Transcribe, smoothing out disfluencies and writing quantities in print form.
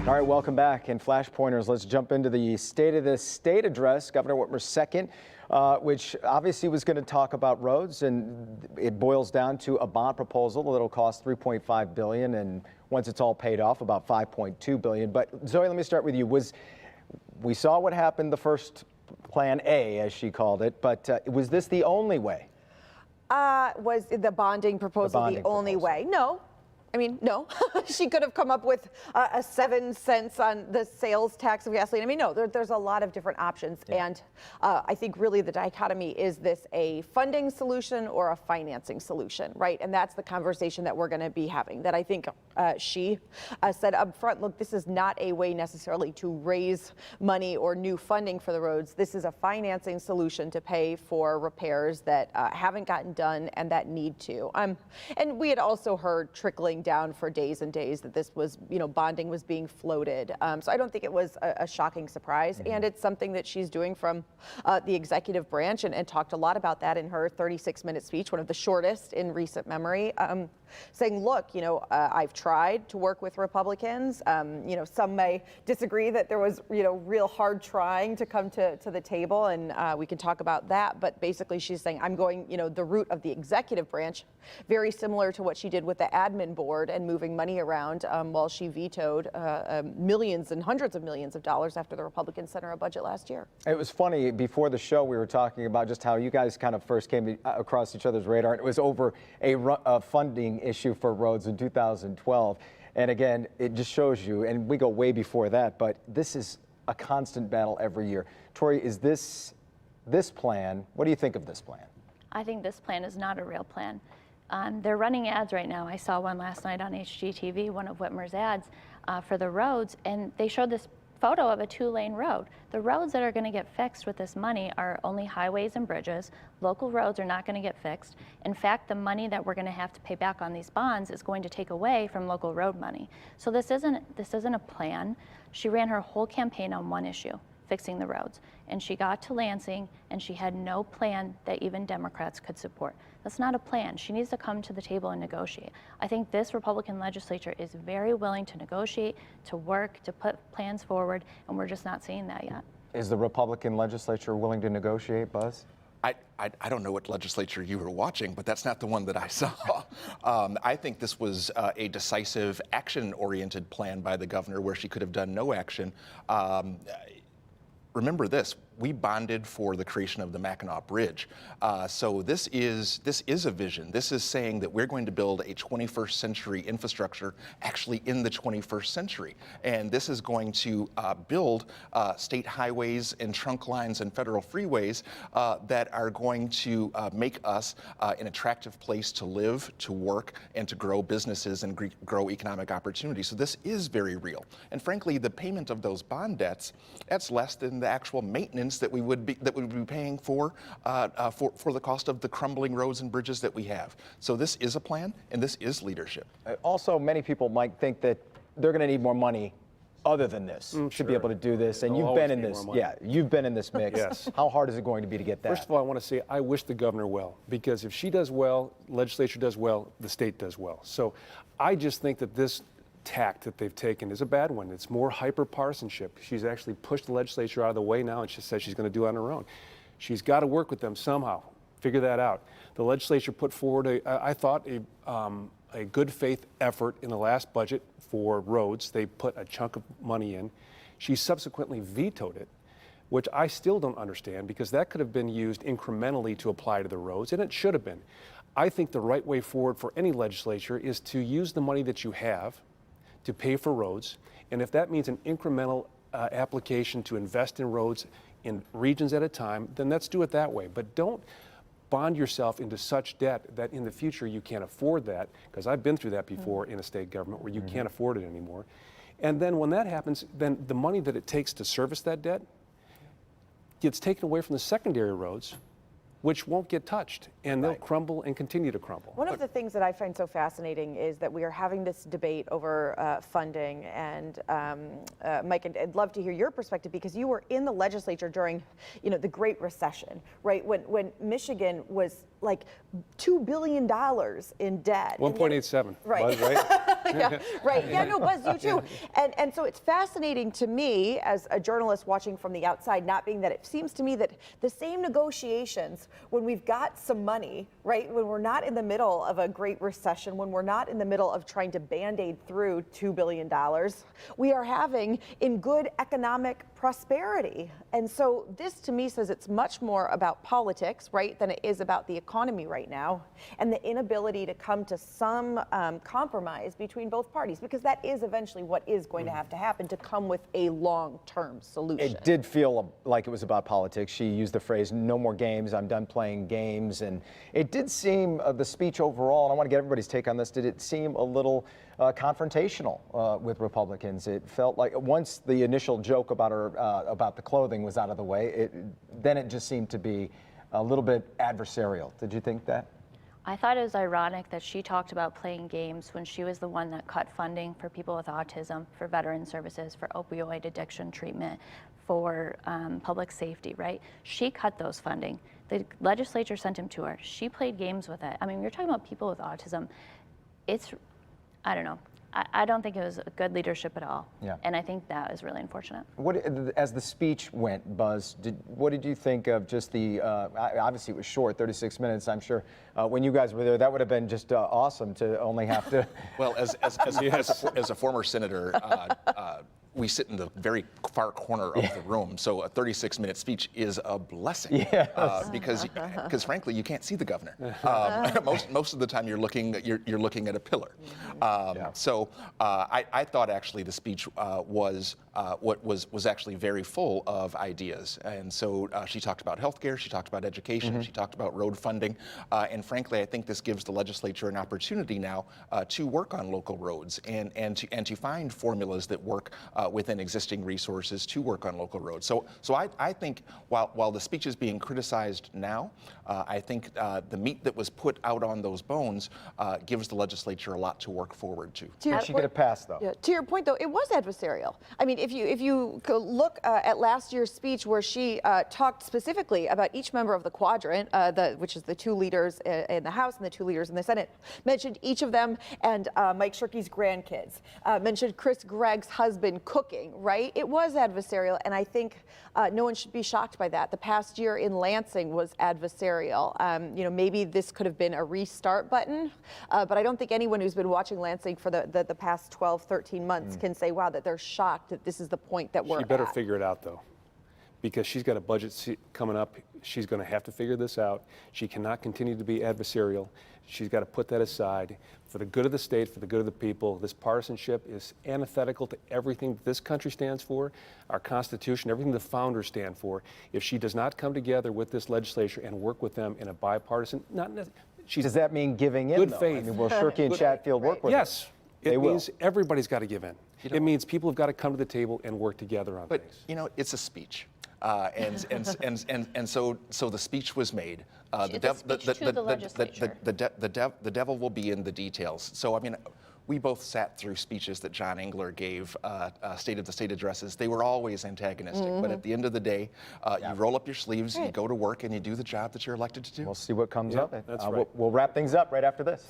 All right, welcome back. And Flashpointers, let's jump into the State of the State address, Governor Whitmer's second, which obviously was going to talk about roads, and it boils down to a bond proposal that'll cost $3.5 billion, and once it's all paid off, about $5.2 billion. But Zoe, let me start with you. We saw what happened the first Plan A, as she called it, but was this the only way? Was the bonding proposal the only way? No. I mean, no. She could have come up with 7 cents on the sales tax of gasoline. I mean, no, there's a lot of different options. Yeah. And I think really the dichotomy is this a funding solution or a financing solution, right? And that's the conversation that we're going to be having. That I think she said up front, look, this is not a way necessarily to raise money or new funding for the roads. This is a financing solution to pay for repairs that haven't gotten done and that need to. And we had also heard trickling down for days and days that this was, bonding was being floated. So I don't think it was a shocking surprise. Mm-hmm. And it's something that she's doing from the executive branch and talked a lot about that in her 36-minute speech, one of the shortest in recent memory, saying, look, I've tried to work with Republicans. Some may disagree that there was, real hard trying to come to the table, and we can talk about that. But basically she's saying, I'm going, the route of the executive branch, very similar to what she did with the admin board and moving money around while she vetoed millions and hundreds of millions of dollars after the Republicans sent her a budget last year. It was funny, before the show we were talking about just how you guys kind of first came across each other's radar, and it was over a funding issue for roads in 2012. And again, it just shows you, and we go way before that, but this is a constant battle every year. Tori, is this plan, what do you think of this plan? I think this plan is not a real plan. They're running ads right now. I saw one last night on HGTV, one of Whitmer's ads for the roads, and they showed this photo of a 2-lane road. The roads that are going to get fixed with this money are only highways and bridges. Local roads are not going to get fixed. In fact, the money that we're going to have to pay back on these bonds is going to take away from local road money. So this isn't a plan. She ran her whole campaign on one issue, fixing the roads. And she got to Lansing and she had no plan that even Democrats could support. That's not a plan. She needs to come to the table and negotiate. I think this Republican legislature is very willing to negotiate, to work, to put plans forward, and we're just not seeing that yet. Is the Republican legislature willing to negotiate, Buzz? I don't know what legislature you were watching, but that's not the one that I saw. I think this was a decisive, action-oriented plan by the governor where she could have done no action. Remember this, we bonded for the creation of the Mackinac Bridge. So this is a vision. This is saying that we're going to build a 21st century infrastructure actually in the 21st century. And this is going to build state highways and trunk lines and federal freeways that are going to make us an attractive place to live, to work, and to grow businesses and grow economic opportunity. So this is very real. And frankly, the payment of those bond debts, that's less than the actual maintenance that we would be paying for the cost of the crumbling roads and bridges that we have. So this is a plan, and this is leadership. Also, many people might think that they're going to need more money other than this to be able to do this. And you've been in this, you've been in this mix. Yes. How hard is it going to be to get that? First of all, I want to say I wish the governor well, because if she does well, legislature does well, the state does well. So I just think that this tact that they've taken is a bad one. It's more hyper-partisanship. She's actually pushed the legislature out of the way now, and she says she's going to do it on her own. She's got to work with them somehow, figure that out. The legislature put forward, I thought, a good faith effort in the last budget for roads. They put a chunk of money in. She subsequently vetoed it, which I still don't understand, because that could have been used incrementally to apply to the roads, and it should have been. I think the right way forward for any legislature is to use the money that you have to pay for roads, and if that means an incremental application to invest in roads in regions at a time, then let's do it that way. But don't bond yourself into such debt that in the future you can't afford that, because I've been through that before in a state government where you can't afford it anymore. And then when that happens, then the money that it takes to service that debt gets taken away from the secondary roads, which won't get touched, and they'll crumble and continue to crumble. One of the things that I find so fascinating is that we are having this debate over funding, and Mike, I'd love to hear your perspective, because you were in the legislature during, the Great Recession, right? When Michigan was like $2 billion in debt. 1.87. Right. Right? Yeah, right. Yeah, no, Buzz, you too. And so it's fascinating to me as a journalist watching from the outside, not being that it seems to me that the same negotiations when we've got some money, right, when we're not in the middle of a great recession, when we're not in the middle of trying to Band-Aid through $2 billion, we are having in good economic prosperity. And so this to me says it's much more about politics, right, than it is about the economy right now, and the inability to come to some compromise between both parties, because that is eventually what is going to have to happen to come with a long-term solution. It did feel like it was about politics. She used the phrase, no more games, I'm done playing games. And it did seem, the speech overall, and I want to get everybody's take on this, did it seem a little confrontational with Republicans? It felt like once the initial joke about her, about the clothing was out of the way, then it just seemed to be a little bit adversarial. Did you think that? I thought it was ironic that she talked about playing games when she was the one that cut funding for people with autism, for veteran services, for opioid addiction treatment, for public safety, right? She cut those funding. The legislature sent him to her. She played games with it. I mean, you're talking about people with autism. I don't know. I don't think it was good leadership at all. Yeah. And I think that is really unfortunate. As the speech went, Buzz, what did you think of just the, obviously it was short, 36 minutes, I'm sure. When you guys were there, that would have been just awesome to only have to. Well, as a former senator, we sit in the very far corner of the room, so a 36-minute speech is a blessing. Yes. Because frankly, you can't see the governor. Most of the time, you're looking at a pillar. So I thought actually the speech was actually very full of ideas, and so she talked about healthcare, she talked about education, she talked about road funding, and frankly, I think this gives the legislature an opportunity now to work on local roads and to find formulas that work within existing resources to work on local roads. So I think while the speech is being criticized now, I think the meat that was put out on those bones gives the legislature a lot to work forward to. She could have passed, though. Yeah, to your point, though, it was adversarial. I mean, if you look at last year's speech where she talked specifically about each member of the quadrant, which is the two leaders in the House and the two leaders in the Senate, mentioned each of them and Mike Shirkey's grandkids, mentioned Chris Gregg's husband cooking, right? It was adversarial, and I think no one should be shocked by that. The past year in Lansing was adversarial. Maybe this could have been a restart button, but I don't think anyone who's been watching Lansing for the past 12, 13 months can say, wow, that they're shocked that this is the point that we're at. She better figure it out, though, because she's got a budget coming up. She's going to have to figure this out. She cannot continue to be adversarial. She's got to put that aside for the good of the state, for the good of the people. This partisanship is antithetical to everything that this country stands for, our Constitution, everything the founders stand for. If she does not come together with this legislature and work with them in a bipartisan, Does that mean giving in, good though? faith. I mean, will Shirkey and Chatfield work with Yes. her? It means everybody's got to give in. It means people have got to come to the table and work together on But things. it's a speech, and so the speech was made. It's a speech to the legislature. The devil will be in the details. So I mean, we both sat through speeches that John Engler gave, State of the State addresses. They were always antagonistic, but at the end of the day, you roll up your sleeves, you go to work, and you do the job that you're elected to do. We'll see what comes up. That's right. We'll wrap things up right after this.